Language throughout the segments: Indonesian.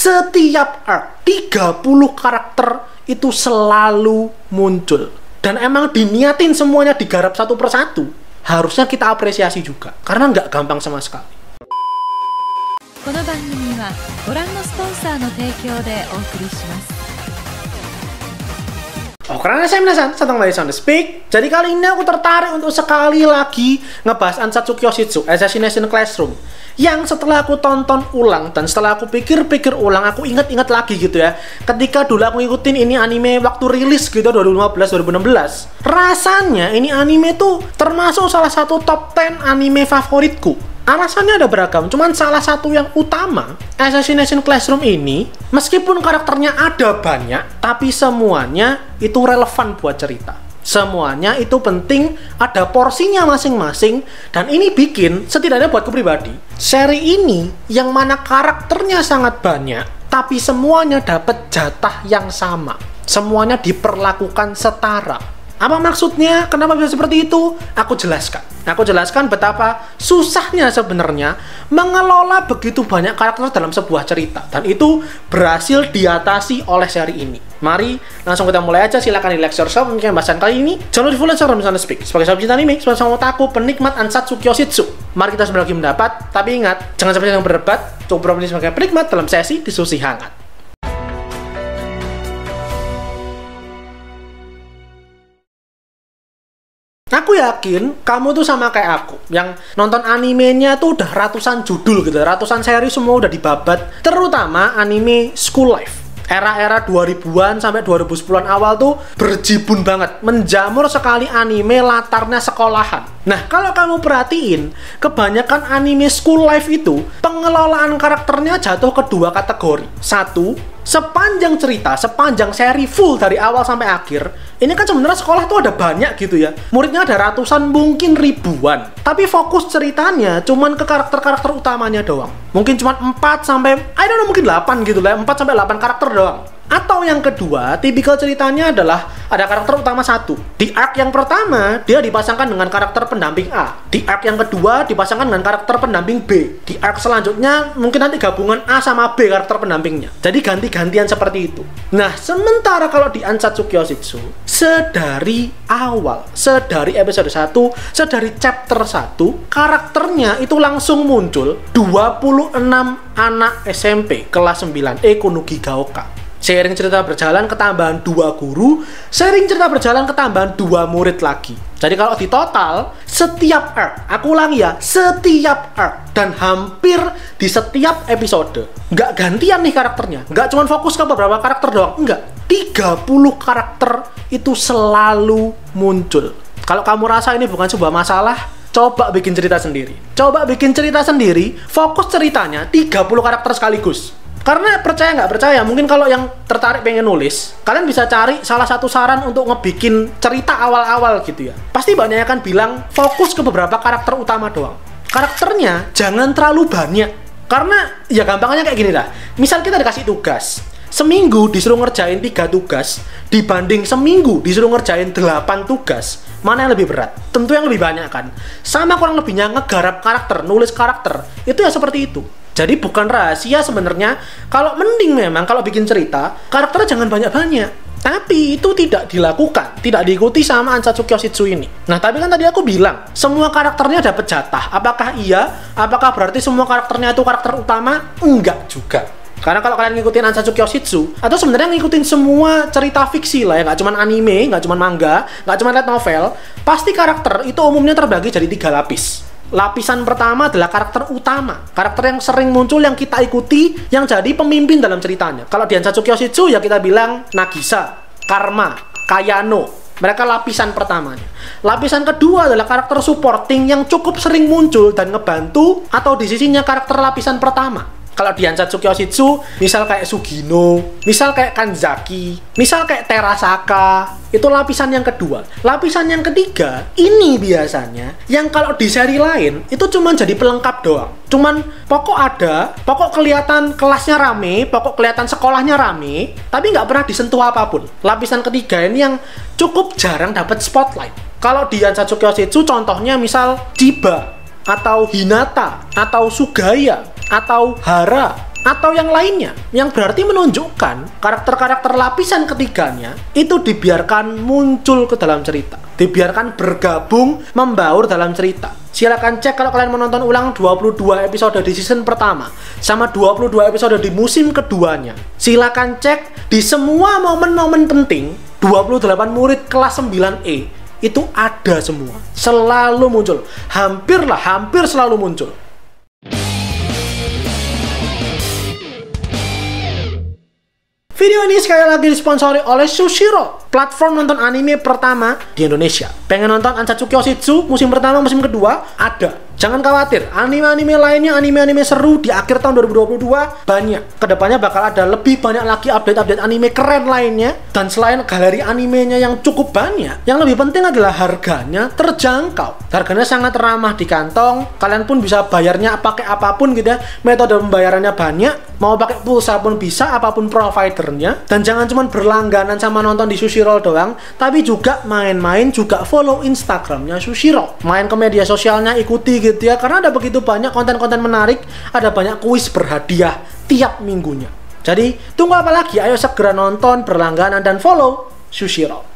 setiap arc 30 karakter itu selalu muncul. Dan emang diniatin semuanya digarap satu persatu. Harusnya kita apresiasi juga, karena nggak gampang sama sekali. この番組はご覧のスポンサーの提供でお送りします。 Karena saya minasan, Satang dari Sound Speak. Jadi kali ini aku tertarik untuk sekali lagi ngebahas Ansatsu Kyoshitsu Assassination Classroom, yang setelah aku tonton ulang dan setelah aku pikir-pikir ulang, aku ingat-ingat lagi gitu ya, ketika dulu aku ngikutin ini anime waktu rilis gitu 2015-2016, rasanya ini anime tuh termasuk salah satu top 10 anime favoritku. Alasannya ada beragam, cuman salah satu yang utama, Assassination Classroom ini meskipun karakternya ada banyak, tapi semuanya itu relevan buat cerita. Semuanya itu penting, ada porsinya masing-masing, dan ini bikin, setidaknya buatku pribadi, seri ini yang mana karakternya sangat banyak, tapi semuanya dapat jatah yang sama. Semuanya diperlakukan setara. Apa maksudnya? Kenapa bisa seperti itu? Aku jelaskan. Aku jelaskan betapa susahnya sebenarnya mengelola begitu banyak karakter dalam sebuah cerita. Dan itu berhasil diatasi oleh seri ini. Mari langsung kita mulai aja. Silakan di like, share, subscribe untuk pembahasan kali ini. Jangan lupa di follow Instagram Sound Speak. Sebagai sahabat cinta anime, sebagai sahabat otaku, penikmat Ansatsu Kyoshitsu. Mari kita sebelum lagi mendapat. Tapi ingat, jangan sampai yang berdebat. Coba berani sebagai penikmat dalam sesi diskusi hangat. Aku yakin kamu tuh sama kayak aku, yang nonton animenya tuh udah ratusan judul gitu, ratusan seri semua udah dibabat, terutama anime School Life. Era-era 2000-an sampai 2010-an awal tuh berjibun banget, menjamur sekali anime latarnya sekolahan. Nah, kalau kamu perhatiin, kebanyakan anime School Life itu pengelolaan karakternya jatuh ke dua kategori. Satu, sepanjang cerita, sepanjang seri full dari awal sampai akhir, ini kan sebenarnya sekolah tuh ada banyak gitu ya. Muridnya ada ratusan, mungkin ribuan. Tapi fokus ceritanya cuman ke karakter-karakter utamanya doang. Mungkin cuma 4 sampai, I don't know, mungkin 8 gitu lah, 4 sampai 8 karakter doang. Atau yang kedua, tipikal ceritanya adalah ada karakter utama satu. Di arc yang pertama, dia dipasangkan dengan karakter pendamping A. Di arc yang kedua, dipasangkan dengan karakter pendamping B. Di arc selanjutnya, mungkin nanti gabungan A sama B karakter pendampingnya. Jadi ganti-gantian seperti itu. Nah, sementara kalau di Ansatsu Kyoshitsu, sedari awal, sedari episode 1, sedari chapter 1, karakternya itu langsung muncul 26 anak SMP kelas 9 Ekunugi Gaoka. Seiring cerita berjalan ketambahan 2 guru, seiring cerita berjalan ketambahan 2 murid lagi. Jadi kalau di total, setiap arc, aku ulangi ya, setiap arc, dan hampir di setiap episode, nggak gantian nih karakternya, nggak cuma fokus ke beberapa karakter doang, enggak. 30 karakter itu selalu muncul. Kalau kamu rasa ini bukan sebuah masalah, coba bikin cerita sendiri. Coba bikin cerita sendiri, fokus ceritanya 30 karakter sekaligus. Karena percaya nggak percaya, mungkin kalau yang tertarik pengen nulis, kalian bisa cari salah satu saran untuk ngebikin cerita awal-awal gitu ya. Pasti banyak yang akan bilang fokus ke beberapa karakter utama doang. Karakternya jangan terlalu banyak. Karena ya gampangnya kayak gini dah. Misal kita dikasih tugas, seminggu disuruh ngerjain 3 tugas, dibanding seminggu disuruh ngerjain 8 tugas, mana yang lebih berat? Tentu yang lebih banyak kan. Sama kurang lebihnya ngegarap karakter, nulis karakter, itu ya seperti itu. Jadi bukan rahasia sebenarnya, kalau mending memang kalau bikin cerita, karakternya jangan banyak-banyak. Tapi itu tidak dilakukan, tidak diikuti sama Ansatsu Kyoshitsu ini. Nah, tapi kan tadi aku bilang, semua karakternya dapat jatah. Apakah iya? Apakah berarti semua karakternya itu karakter utama? Enggak juga. Karena kalau kalian ngikutin Ansatsu Kyoshitsu, atau sebenarnya ngikutin semua cerita fiksi lah ya, nggak cuma anime, nggak cuma manga, nggak cuma light novel, pasti karakter itu umumnya terbagi jadi 3 lapis. Lapisan pertama adalah karakter utama, karakter yang sering muncul, yang kita ikuti, yang jadi pemimpin dalam ceritanya. Kalau di Ansatsu Kyoshitsu ya kita bilang Nagisa, Karma, Kayano. Mereka lapisan pertamanya. Lapisan kedua adalah karakter supporting yang cukup sering muncul dan ngebantu atau di sisinya karakter lapisan pertama. Kalau di Ansatsu Kyoshitsu, misal kayak Sugino, misal kayak Kanzaki, misal kayak Terasaka, itu lapisan yang kedua. Lapisan yang ketiga, ini biasanya, yang kalau di seri lain, itu cuma jadi pelengkap doang. Cuman pokok ada, pokok kelihatan kelasnya rame, pokok kelihatan sekolahnya rame, tapi nggak pernah disentuh apapun. Lapisan ketiga ini yang cukup jarang dapat spotlight. Kalau di Ansatsu Kyoshitsu, contohnya misal Chiba, atau Hinata, atau Sugaya, atau Hara, atau yang lainnya, yang berarti menunjukkan karakter-karakter lapisan ketiganya itu dibiarkan muncul ke dalam cerita, dibiarkan bergabung, membaur dalam cerita. Silakan cek kalau kalian menonton ulang 22 episode di season pertama sama 22 episode di musim keduanya. Silakan cek di semua momen-momen penting 28 murid kelas 9E itu ada semua, selalu muncul, hampir selalu muncul. Video ini sekali lagi disponsori oleh Sushiro, platform nonton anime pertama di Indonesia. Pengen nonton Ansatsu Kyoshitsu musim pertama, musim kedua? Ada. Jangan khawatir, anime-anime lainnya, anime-anime seru di akhir tahun 2022 banyak. Kedepannya bakal ada lebih banyak lagi update-update anime keren lainnya. Dan selain galeri animenya yang cukup banyak, yang lebih penting adalah harganya terjangkau. Harganya sangat ramah di kantong. Kalian pun bisa bayarnya pakai apapun gitu ya. Metode pembayarannya banyak. Mau pakai pulsa pun bisa, apapun providernya. Dan jangan cuma berlangganan sama nonton di Sushiro doang, tapi juga main-main, juga follow Instagramnya Sushiro. Main ke media sosialnya, ikuti gitu ya, karena ada begitu banyak konten-konten menarik, ada banyak kuis berhadiah tiap minggunya. Jadi tunggu apa lagi? Ayo segera nonton, berlangganan, dan follow Sushiro.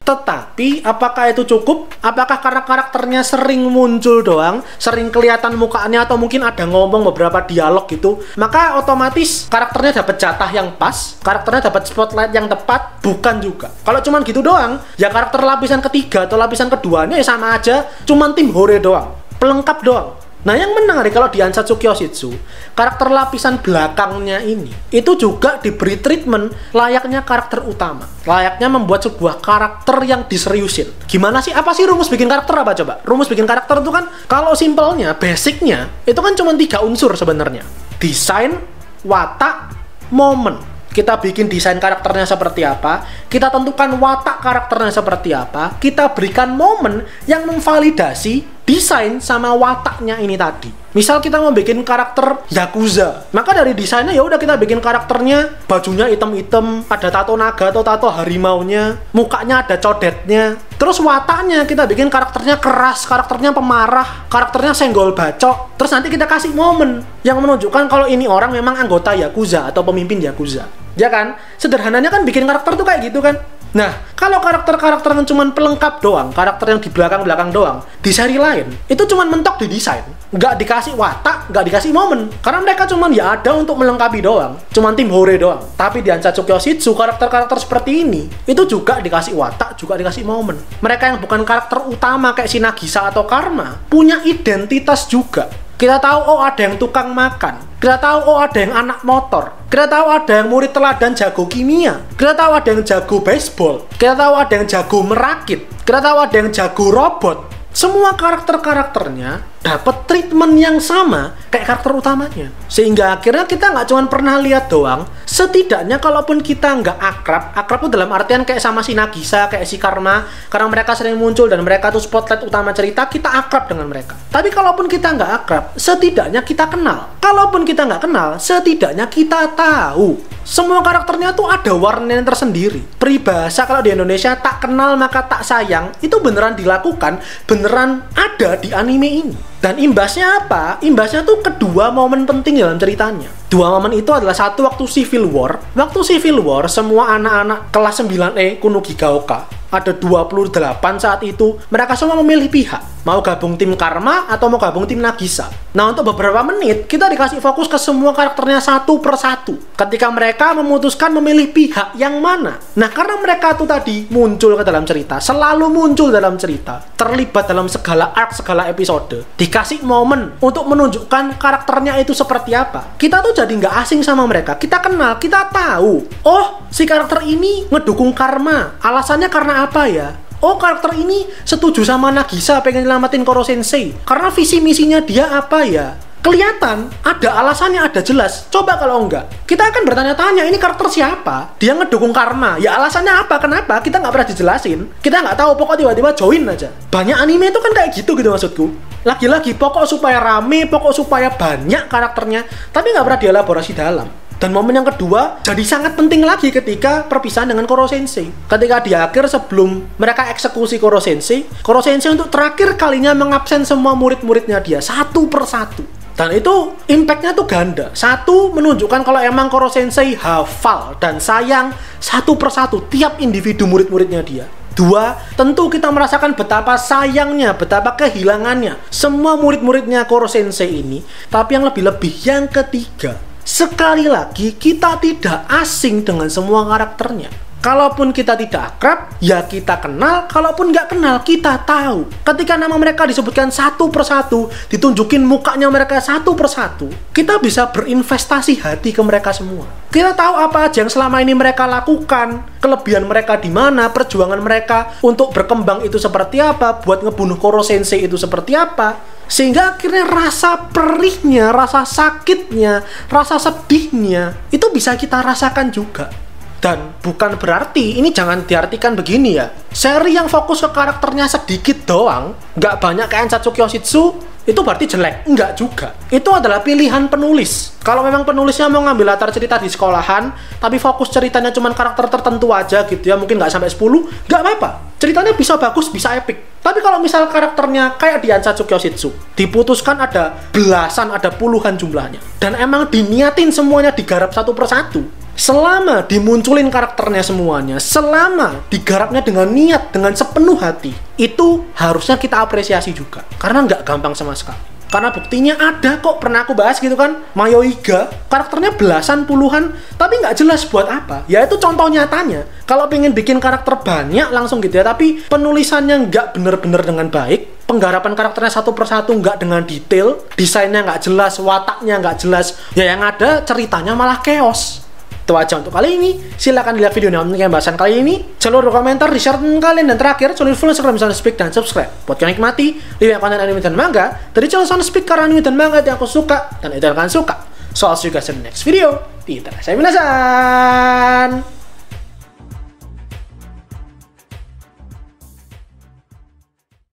Tetapi apakah itu cukup? Apakah karena karakternya sering muncul doang, sering kelihatan mukanya, atau mungkin ada ngomong beberapa dialog gitu, maka otomatis karakternya dapat jatah yang pas, karakternya dapat spotlight yang tepat? Bukan juga. Kalau cuman gitu doang, ya karakter lapisan ketiga atau lapisan keduanya ya sama aja, cuman tim hore doang, pelengkap doang. Nah, yang menarik kalau di Ansatsu Kyoshitsu, karakter lapisan belakangnya ini itu juga diberi treatment layaknya karakter utama. Layaknya membuat sebuah karakter yang diseriusin. Gimana sih? Apa sih rumus bikin karakter apa coba? Rumus bikin karakter itu kan kalau simpelnya, basicnya itu kan cuma 3 unsur sebenarnya. Desain, watak, momen. Kita bikin desain karakternya seperti apa, kita tentukan watak karakternya seperti apa, kita berikan momen yang memvalidasi desain sama wataknya ini tadi. Misal kita mau bikin karakter Yakuza, maka dari desainnya ya udah kita bikin karakternya bajunya hitam-hitam, ada tato naga atau tato harimaunya, mukanya ada codetnya. Terus wataknya kita bikin karakternya keras, karakternya pemarah, karakternya senggol bacok. Terus nanti kita kasih momen yang menunjukkan kalau ini orang memang anggota Yakuza atau pemimpin Yakuza. Ya kan? Sederhananya kan bikin karakter tuh kayak gitu kan. Nah, kalau karakter-karakter yang cuma pelengkap doang, karakter yang di belakang-belakang doang, di seri lain, itu cuma mentok di desain. Nggak dikasih watak, nggak dikasih momen. Karena mereka cuma ya ada untuk melengkapi doang. Cuma tim hore doang. Tapi di Ansatsu Kyoshitsu, karakter-karakter seperti ini, itu juga dikasih watak, juga dikasih momen. Mereka yang bukan karakter utama kayak si Nagisa atau Karma, punya identitas juga. Kita tahu, oh ada yang tukang makan. Kita tahu, oh ada yang anak motor. Kita tahu ada yang murid teladan jago kimia. Kita tahu ada yang jago baseball. Kita tahu ada yang jago merakit. Kita tahu ada yang jago robot. Semua karakter-karakternya dapat treatment yang sama kayak karakter utamanya. Sehingga akhirnya kita nggak cuma pernah lihat doang, setidaknya kalaupun kita nggak akrab itu dalam artian kayak sama si Nagisa, kayak si Karma, karena mereka sering muncul dan mereka tuh spotlight utama cerita, kita akrab dengan mereka. Tapi kalaupun kita nggak akrab, setidaknya kita kenal. Kalaupun kita nggak kenal, setidaknya kita tahu. Semua karakternya tuh ada warnanya tersendiri. Peribahasa kalau di Indonesia tak kenal maka tak sayang, itu beneran dilakukan, beneran ada di anime ini. Dan imbasnya apa? Imbasnya tuh kedua momen penting dalam ceritanya. Dua momen itu adalah satu waktu Civil War. Waktu Civil War, semua anak-anak kelas 9E Kunugi Gaoka, ada 28 saat itu, mereka semua memilih pihak. Mau gabung tim Karma atau mau gabung tim Nagisa. Nah, untuk beberapa menit, kita dikasih fokus ke semua karakternya satu persatu. Ketika mereka memutuskan memilih pihak yang mana. Nah, karena mereka tuh tadi muncul ke dalam cerita, selalu muncul dalam cerita, terlibat dalam segala arc, segala episode, dikasih momen untuk menunjukkan karakternya itu seperti apa. Kita tuh jadi nggak asing sama mereka. Kita kenal, kita tahu. Oh, si karakter ini ngedukung Karma. Alasannya karena apa ya? Oh, karakter ini setuju sama Nagisa pengen nyelamatin Koro Sensei. Karena visi misinya dia apa ya? Kelihatan, ada alasannya, ada jelas. Coba kalau enggak, kita akan bertanya-tanya, ini karakter siapa? Dia ngedukung Karma. Ya alasannya apa? Kenapa? Kita nggak pernah dijelasin. Kita nggak tahu, pokok tiba-tiba join aja. Banyak anime itu kan kayak gitu maksudku. Lagi-lagi, pokok supaya rame, pokok supaya banyak karakternya. Tapi nggak pernah dielaborasi dalam. Dan momen yang kedua jadi sangat penting lagi ketika perpisahan dengan Koro Sensei. Ketika di akhir sebelum mereka eksekusi Koro Sensei untuk terakhir kalinya mengabsen semua murid-muridnya dia satu persatu. Dan itu impactnya tuh ganda. Satu, menunjukkan kalau emang Koro Sensei hafal dan sayang satu persatu tiap individu murid-muridnya dia. Dua, tentu kita merasakan betapa sayangnya, betapa kehilangannya semua murid-muridnya Koro Sensei ini. Tapi yang lebih-lebih, yang ketiga, sekali lagi kita tidak asing dengan semua karakternya. Kalaupun kita tidak akrab, ya kita kenal. Kalaupun nggak kenal, kita tahu. Ketika nama mereka disebutkan satu persatu, ditunjukin mukanya mereka satu persatu, kita bisa berinvestasi hati ke mereka semua. Kita tahu apa aja yang selama ini mereka lakukan, kelebihan mereka di mana, perjuangan mereka untuk berkembang itu seperti apa, buat ngebunuh Koro Sensei itu seperti apa. Sehingga akhirnya rasa perihnya, rasa sakitnya, rasa sedihnya, itu bisa kita rasakan juga. Dan bukan berarti, ini jangan diartikan begini ya, seri yang fokus ke karakternya sedikit doang, nggak banyak kayak Ansatsuki Yoshitsu, itu berarti jelek. Enggak juga. Itu adalah pilihan penulis. Kalau memang penulisnya mau ngambil latar cerita di sekolahan, tapi fokus ceritanya cuma karakter tertentu aja gitu ya, mungkin nggak sampai 10, nggak apa-apa. Ceritanya bisa bagus, bisa epic. Tapi kalau misal karakternya kayak di Ansatsuki Yoshitsu, diputuskan ada belasan, ada puluhan jumlahnya, dan emang diniatin semuanya digarap satu persatu, selama dimunculin karakternya semuanya, selama digarapnya dengan niat, dengan sepenuh hati, itu harusnya kita apresiasi juga. Karena nggak gampang sama sekali. Karena buktinya ada kok, pernah aku bahas gitu kan, Mayoiga, karakternya belasan, puluhan, tapi nggak jelas buat apa. Ya itu contoh nyatanya. Kalau pengen bikin karakter banyak langsung gitu ya, tapi penulisannya nggak bener-bener dengan baik, penggarapan karakternya satu persatu nggak dengan detail, desainnya nggak jelas, wataknya nggak jelas, ya yang ada ceritanya malah chaos. Itu aja untuk kali ini. Silahkan dilihat videonya untuk pembahasan kali ini. Jangan lupa komentar, di-share kalian, dan terakhir jangan lupa follow Instagram Soundspeak dan subscribe buat kalian nikmati lihat konten anime dan manga dari channel Soundspeak, karena anime dan manga yang aku suka dan itu yang kalian suka. So I'll see you guys in the next video. Kita saya minasan.